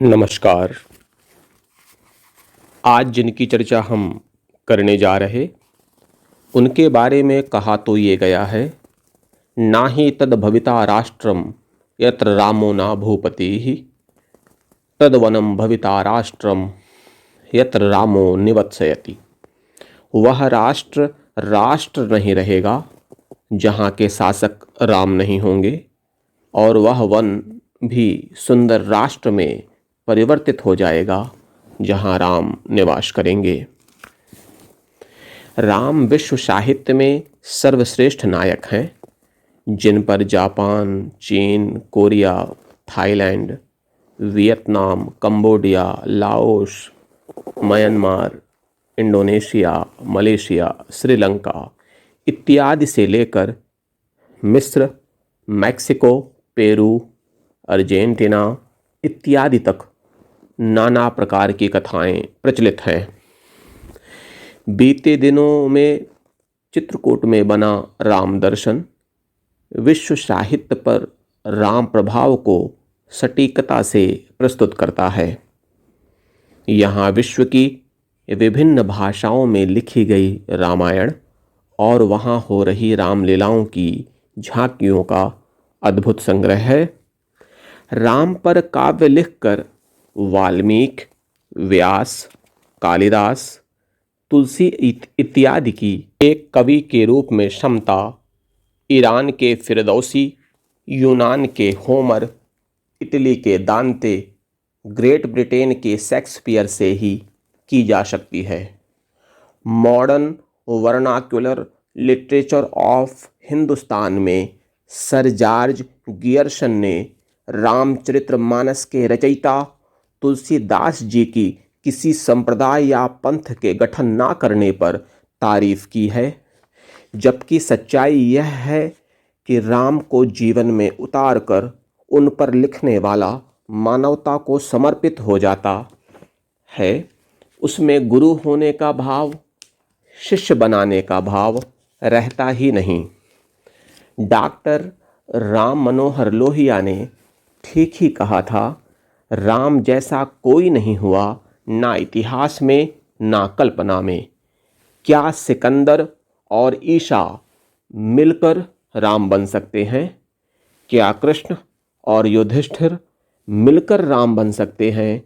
नमस्कार। आज जिनकी चर्चा हम करने जा रहे उनके बारे में कहा तो ये गया है, ना ही तद भविता राष्ट्रम यत्र रामो न भूपतिः तद्वनं भविता राष्ट्रम यत्र रामो निवत्सयति। वह राष्ट्र राष्ट्र नहीं रहेगा जहाँ के शासक राम नहीं होंगे, और वह वन भी सुंदर राष्ट्र में परिवर्तित हो जाएगा जहाँ राम निवास करेंगे। राम विश्व साहित्य में सर्वश्रेष्ठ नायक हैं, जिन पर जापान, चीन, Korea, Thailand, Vietnam, Cambodia, Laos, Myanmar, Indonesia, Malaysia, Sri Lanka इत्यादि से लेकर मिस्र, मैक्सिको, पेरू, अर्जेंटीना इत्यादि तक नाना प्रकार की कथाएं प्रचलित हैं। बीते दिनों में चित्रकूट में बना राम दर्शन विश्व साहित्य पर राम प्रभाव को सटीकता से प्रस्तुत करता है। यहाँ विश्व की विभिन्न भाषाओं में लिखी गई रामायण और वहाँ हो रही रामलीलाओं की झांकियों का अद्भुत संग्रह है। राम पर काव्य लिखकर वाल्मीकि, व्यास, कालिदास, तुलसी इत्यादि की एक कवि के रूप में क्षमता ईरान के फिरदौसी, यूनान के होमर, इटली के दांते, ग्रेट ब्रिटेन के शेक्सपियर से ही की जा सकती है। Modern vernacular literature of Hindustan में सर जॉर्ज गियर्सन ने रामचरितमानस के रचयिता तुलसीदास जी की किसी संप्रदाय या पंथ के गठन ना करने पर तारीफ की है, जबकि सच्चाई यह है कि राम को जीवन में उतार कर उन पर लिखने वाला मानवता को समर्पित हो जाता है। उसमें गुरु होने का भाव, शिष्य बनाने का भाव रहता ही नहीं। डॉक्टर राम मनोहर लोहिया ने ठीक ही कहा था, राम जैसा कोई नहीं हुआ, ना इतिहास में ना कल्पना में। क्या सिकंदर और ईशा मिलकर राम बन सकते हैं? क्या कृष्ण और युधिष्ठिर मिलकर राम बन सकते हैं?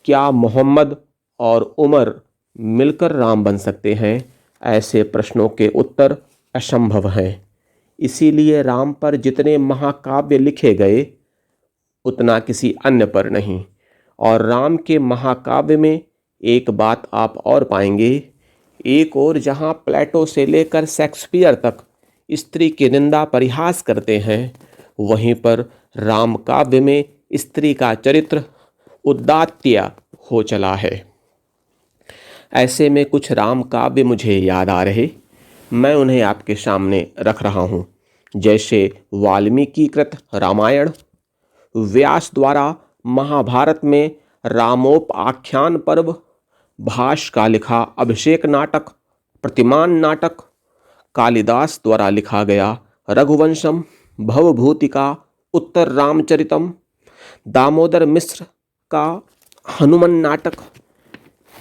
क्या मोहम्मद और उमर मिलकर राम बन सकते हैं? ऐसे प्रश्नों के उत्तर असंभव हैं। इसीलिए राम पर जितने महाकाव्य लिखे गए उतना किसी अन्य पर नहीं। और राम के महाकाव्य में एक बात आप और पाएंगे, एक और जहाँ प्लेटो से लेकर शेक्सपियर तक स्त्री की निंदा परिहास करते हैं, वहीं पर राम काव्य में स्त्री का चरित्र उदात्त हो चला है। ऐसे में कुछ राम काव्य मुझे याद आ रहे, मैं उन्हें आपके सामने रख रहा हूँ। जैसे वाल्मीकि कृत रामायण, व्यास द्वारा महाभारत में रामोपाख्यान पर्व, भास का लिखा अभिषेक नाटक, प्रतिमान नाटक, कालिदास द्वारा लिखा गया रघुवंशम, भवभूतिका, उत्तर रामचरितम, दामोदर मिश्र का हनुमान नाटक,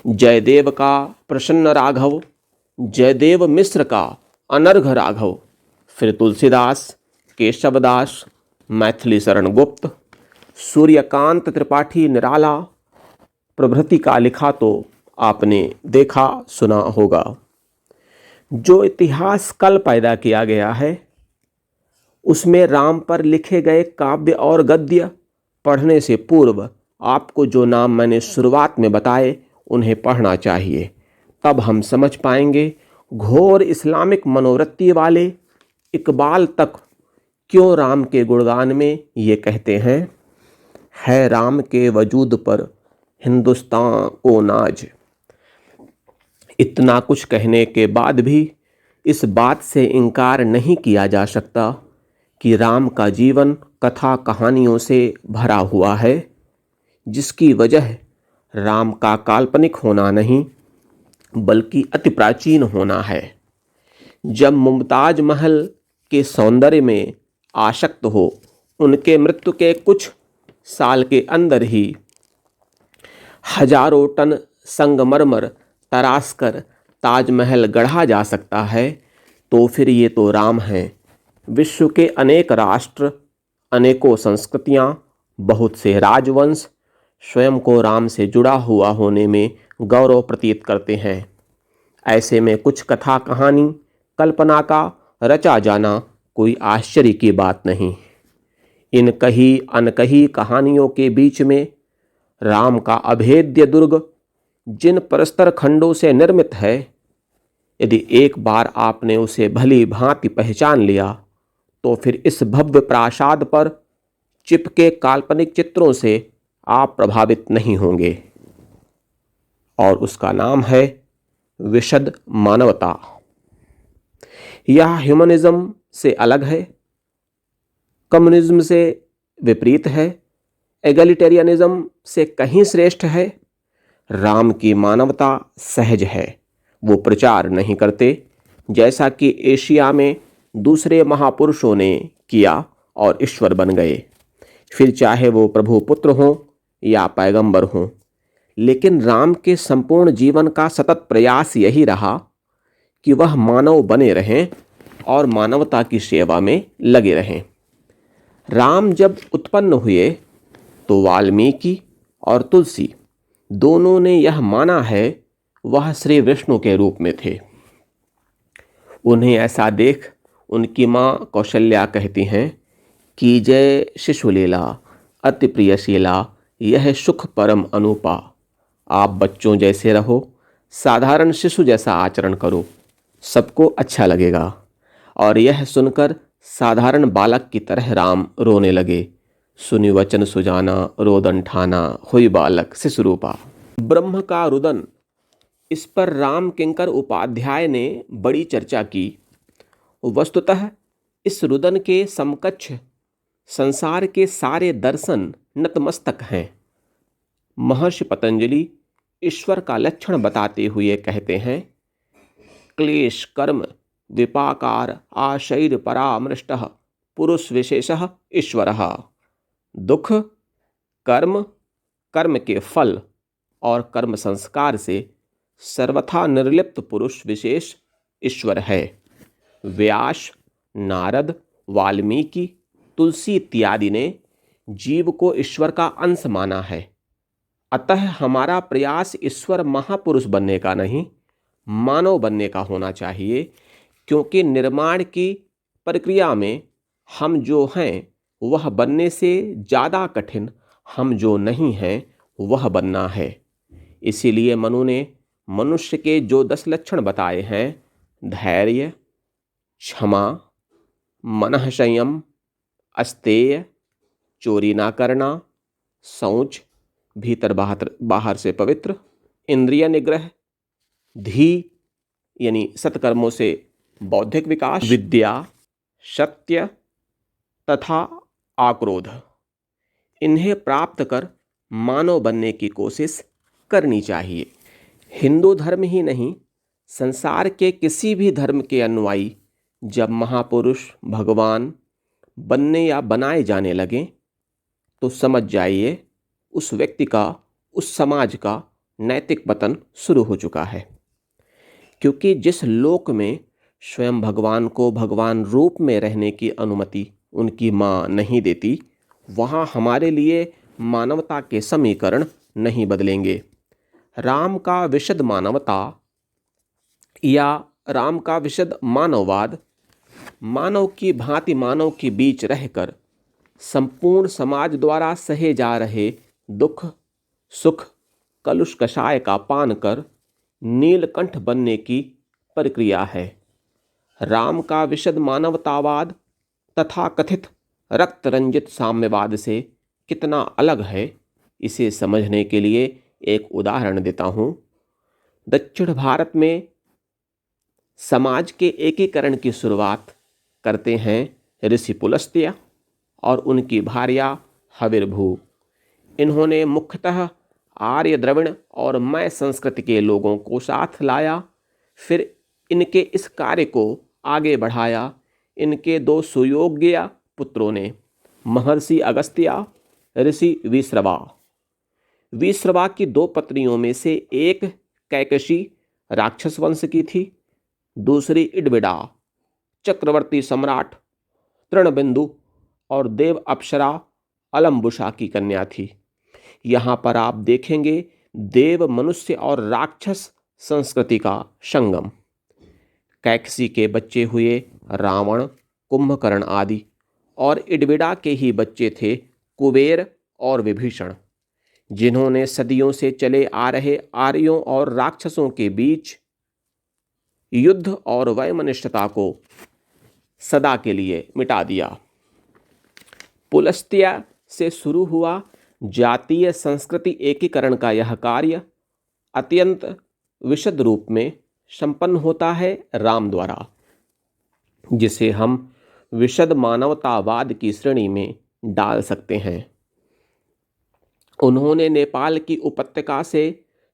जयदेव का प्रसन्न राघव, जयदेव मिश्र का अनर्घ राघव, फिर तुलसीदास, केशवदास, मैथिली शरण गुप्त, सूर्यकांत त्रिपाठी निराला प्रभृति का लिखा तो आपने देखा सुना होगा। जो इतिहास कल पैदा किया गया है उसमें राम पर लिखे गए काव्य और गद्य पढ़ने से पूर्व आपको जो नाम मैंने शुरुआत में बताए उन्हें पढ़ना चाहिए। तब हम समझ पाएंगे घोर इस्लामिक मनोवृत्ति वाले इकबाल तक क्यों राम के गुणगान में ये कहते हैं, है राम के वजूद पर हिंदुस्तान को नाज। इतना कुछ कहने के बाद भी इस बात से इनकार नहीं किया जा सकता कि राम का जीवन कथा कहानियों से भरा हुआ है, जिसकी वजह राम का काल्पनिक होना नहीं बल्कि अति प्राचीन होना है। जब मुमताज महल के सौंदर्य में आसक्त हो, उनके मृत्यु के कुछ साल के अंदर ही हजारों टन संगमरमर तराश कर ताजमहल गढ़ा जा सकता है, तो फिर ये तो राम हैं। विश्व के अनेक राष्ट्र, अनेकों संस्कृतियां, बहुत से राजवंश स्वयं को राम से जुड़ा हुआ होने में गौरव प्रतीत करते हैं। ऐसे में कुछ कथा कहानी, कल्पना का रचा जाना कोई आश्चर्य की बात नहीं। इन कही अनकही कहानियों के बीच में राम का अभेद्य दुर्ग जिन परस्तर खंडों से निर्मित है, यदि एक बार आपने उसे भली भांति पहचान लिया, तो फिर इस भव्य प्रासाद पर चिपके काल्पनिक चित्रों से आप प्रभावित नहीं होंगे। और उसका नाम है विशद मानवता। यह ह्यूमनिज्म से अलग है, कम्युनिज्म से विपरीत है, एगलिटेरियनिज्म से कहीं श्रेष्ठ है। राम की मानवता सहज है, वो प्रचार नहीं करते, जैसा कि एशिया में दूसरे महापुरुषों ने किया और ईश्वर बन गए, फिर चाहे वो प्रभु पुत्र हों या पैगंबर हों। लेकिन राम के संपूर्ण जीवन का सतत प्रयास यही रहा कि वह मानव बने रहें और मानवता की सेवा में लगे रहें। राम जब उत्पन्न हुए तो वाल्मीकि और तुलसी दोनों ने यह माना है वह श्री विष्णु के रूप में थे। उन्हें ऐसा देख उनकी माँ कौशल्या कहती हैं कि जय शिशुलीला अति प्रियशीला, यह सुख परम अनुपा। आप बच्चों जैसे रहो, साधारण शिशु जैसा आचरण करो, सबको अच्छा लगेगा। और यह सुनकर साधारण बालक की तरह राम रोने लगे। सुनि वचन सुजाना, रोदन ठाना, हुई बालक शिशुरूपा। ब्रह्म का रुदन, इस पर राम किंकर उपाध्याय ने बड़ी चर्चा की। वस्तुतः इस रुदन के समकक्ष संसार के सारे दर्शन नतमस्तक हैं। महर्षि पतंजलि ईश्वर का लक्षण बताते हुए कहते हैं, क्लेश कर्म विपाकार आशैर परामृष्टः पुरुष विशेषः ईश्वरः। दुख, कर्म, कर्म के फल और कर्म संस्कार से सर्वथा निर्लिप्त पुरुष विशेष ईश्वर है। व्यास, नारद, वाल्मीकि, तुलसी इत्यादि ने जीव को ईश्वर का अंश माना है। अतः हमारा प्रयास ईश्वर महापुरुष बनने का नहीं, मानव बनने का होना चाहिए, क्योंकि निर्माण की प्रक्रिया में हम जो हैं वह बनने से ज़्यादा कठिन हम जो नहीं हैं वह बनना है। इसीलिए मनु ने मनुष्य के जो 10 लक्षण बताए हैं, धैर्य, क्षमा, मनः संयम, अस्तेय, चोरी ना करना, शौच, भीतर बाहर से पवित्र, इंद्रिय निग्रह, धी यानी सत्कर्मों से बौद्धिक विकास, विद्या, सत्य तथा आक्रोध, इन्हें प्राप्त कर मानव बनने की कोशिश करनी चाहिए। हिंदू धर्म ही नहीं, संसार के किसी भी धर्म के अनुयायी जब महापुरुष भगवान बनने या बनाए जाने लगें, तो समझ जाइए उस व्यक्ति का, उस समाज का नैतिक पतन शुरू हो चुका है। क्योंकि जिस लोक में स्वयं भगवान को भगवान रूप में रहने की अनुमति उनकी माँ नहीं देती, वहाँ हमारे लिए मानवता के समीकरण नहीं बदलेंगे। राम का विशद मानवता या राम का विशद मानववाद मानव की भांति मानव के बीच रहकर संपूर्ण समाज द्वारा सहे जा रहे दुख सुख कलुष कषाय का पान कर नीलकंठ बनने की प्रक्रिया है। राम का विशद मानवतावाद तथा कथित रक्त रंजित साम्यवाद से कितना अलग है, इसे समझने के लिए एक उदाहरण देता हूँ। दक्षिण भारत में समाज के एकीकरण की शुरुआत करते हैं ऋषि पुलस्त्य और उनकी भार्या हविर्भू। इन्होंने मुख्यतः आर्य द्रविड़ और मय संस्कृति के लोगों को साथ लाया। फिर इनके इस कार्य को आगे बढ़ाया इनके 2 सुयोग्य पुत्रों ने, महर्षि अगस्त्य, ऋषि विश्रवा। वीसरवा की 2 पत्नियों में से एक कैकशी राक्षस वंश की थी, दूसरी इडविडा चक्रवर्ती सम्राट तृणबिंदु और देव अप्सरा अलम्बुशा की कन्या थी। यहाँ पर आप देखेंगे देव, मनुष्य और राक्षस संस्कृति का संगम। कैकसी के बच्चे हुए रावण, कुंभकर्ण आदि, और इडविडा के ही बच्चे थे कुबेर और विभीषण, जिन्होंने सदियों से चले आ रहे आर्यों और राक्षसों के बीच युद्ध और वैमनस्यता को सदा के लिए मिटा दिया। पुलस्त्य से शुरू हुआ जातीय संस्कृति एकीकरण का यह कार्य अत्यंत विशद रूप में संपन्न होता है राम द्वारा, जिसे हम विशद मानवतावाद की श्रेणी में डाल सकते हैं। उन्होंने नेपाल की उपत्यका से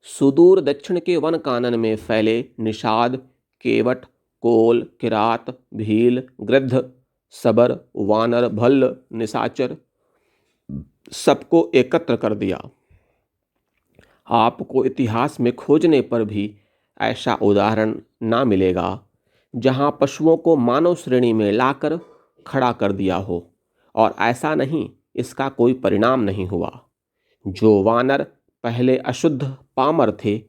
सुदूर दक्षिण के वन कानन में फैले निषाद, केवट, कोल, किरात, भील, गृध्र, सबर, वानर, भल्ल, निशाचर सबको एकत्र कर दिया। आपको इतिहास में खोजने पर भी ऐसा उदाहरण ना मिलेगा जहां पशुओं को मानव श्रेणी में लाकर खड़ा कर दिया हो, और ऐसा नहीं, इसका कोई परिणाम नहीं हुआ। जो वानर पहले अशुद्ध पामर थे,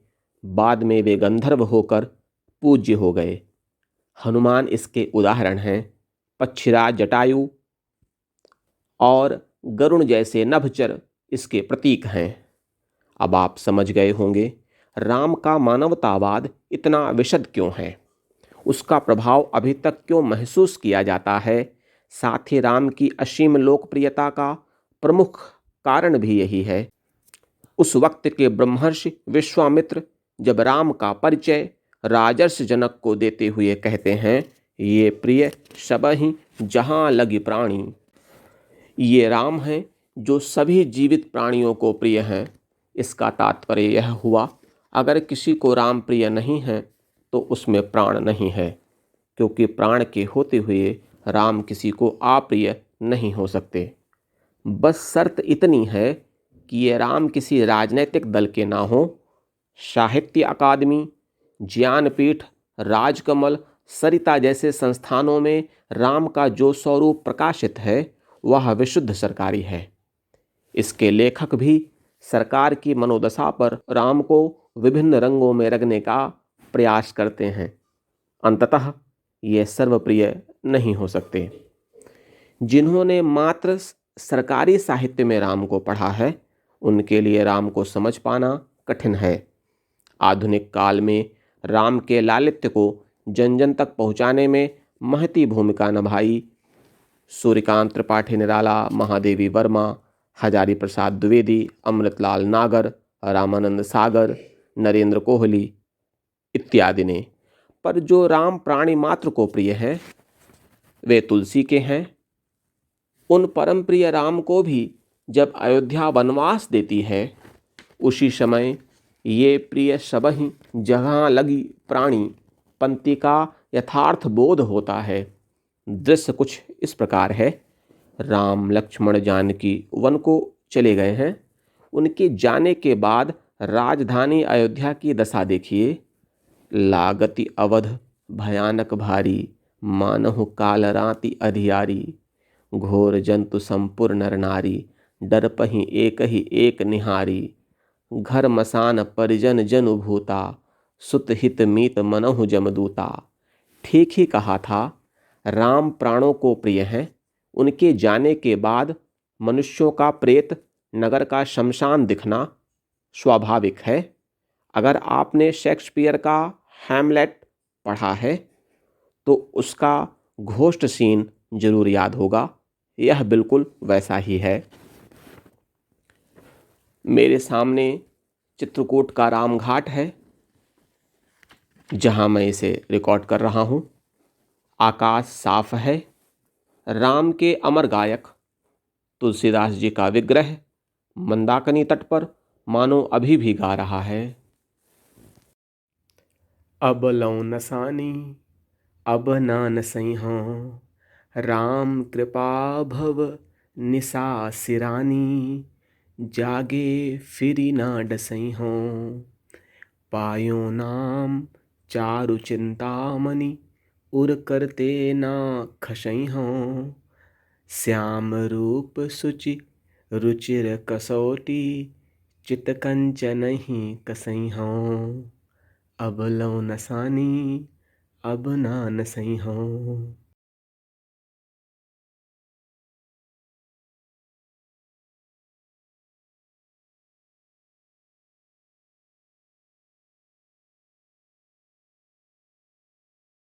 बाद में वे गंधर्व होकर पूज्य हो गए। हनुमान इसके उदाहरण हैं। पक्षीराज जटायु और गरुण जैसे नभचर इसके प्रतीक हैं। अब आप समझ गए होंगे राम का मानवतावाद इतना विशद क्यों है, उसका प्रभाव अभी तक क्यों महसूस किया जाता है। साथ ही राम की असीम लोकप्रियता का प्रमुख कारण भी यही है। उस वक्त के ब्रह्मर्षि विश्वामित्र जब राम का परिचय राजर्षि जनक को देते हुए कहते हैं, ये प्रिय सबहि जहाँ लगी प्राणी, ये राम हैं जो सभी जीवित प्राणियों को प्रिय हैं। इसका तात्पर्य यह हुआ, अगर किसी को राम प्रिय नहीं है तो उसमें प्राण नहीं है, क्योंकि प्राण के होते हुए राम किसी को अप्रिय नहीं हो सकते। बस शर्त इतनी है कि ये राम किसी राजनैतिक दल के ना हो। साहित्य अकादमी, ज्ञानपीठ, राजकमल, सरिता जैसे संस्थानों में राम का जो स्वरूप प्रकाशित है वह विशुद्ध सरकारी है। इसके लेखक भी सरकार की मनोदशा पर राम को विभिन्न रंगों में रंगने का प्रयास करते हैं। अंततः ये सर्वप्रिय नहीं हो सकते। जिन्होंने मात्र सरकारी साहित्य में राम को पढ़ा है, उनके लिए राम को समझ पाना कठिन है। आधुनिक काल में राम के लालित्य को जन जन तक पहुंचाने में महती भूमिका निभाई सूर्यकांत त्रिपाठी निराला, महादेवी वर्मा, हजारी प्रसाद द्विवेदी, अमृतलाल नागर, रामानंद सागर, नरेंद्र कोहली इत्यादि ने। पर जो राम प्राणी मात्र को प्रिय हैं वे तुलसी के हैं। उन परम प्रिय राम को भी जब अयोध्या वनवास देती है, उसी समय ये प्रिय सबहि जहाँ लगी प्राणी पंक्ति का यथार्थ बोध होता है। दृश्य कुछ इस प्रकार है। राम लक्ष्मण जानकी वन को चले गए हैं। उनके जाने के बाद राजधानी अयोध्या की दशा देखिए। लागति अवध भयानक भारी, मानहु काल राति अधियारी, घोर जंतु संपुर नर नारी, डरपहि एक ही एक निहारी, घर मसान परिजन जनु भूता, सुत हित मीत मनहु जमदूता। ठीक ही कहा था। राम प्राणों को प्रिय हैं। उनके जाने के बाद मनुष्यों का प्रेत नगर का शमशान दिखना स्वाभाविक है। अगर आपने शेक्सपियर का हैमलेट पढ़ा है तो उसका घोस्ट सीन जरूर याद होगा। यह बिल्कुल वैसा ही है। मेरे सामने चित्रकूट का रामघाट है जहां मैं इसे रिकॉर्ड कर रहा हूं। आकाश साफ है। राम के अमर गायक तुलसीदास जी का विग्रह मंदाकिनी तट पर मानो अभी भी गा रहा है। अब लौ नसानी अब नान सैहाँ, राम कृपा भव निशा सिरानी, जागे फिरी ना डसई हों। पायो नाम चारु चिंतामणि, उर करते ना खसई हों। श्याम रूप सुचि रुचिर कसौटी, चित कंचन ही कसई हों। अब लो नसानी अब ना नसई हों।